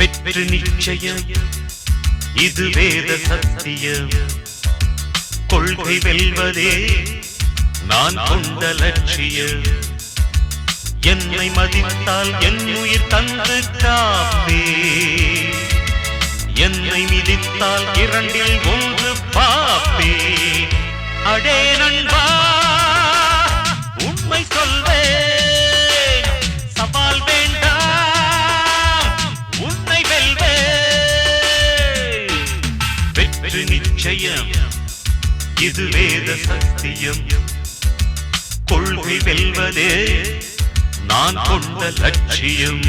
வெற்றி நிச்சயம் இது வேத சத்தியம் கொள்கை வெல்வதே நான் கொண்ட லட்சியம் என்னை மதித்தால் என் உயிர் தந்து காப்பே என்னை மிதித்தால் இரண்டில் ஒன்று பாப்பே அடே நண்பா உண்மை சொல்வேன் சவால் வேண்டாம் உன்னை வெல்வேன் வெற்றி நிச்சயம் இது வேத சத்தியம் கொள்கை வெல்வதே நான் கொண்ட லட்சியம்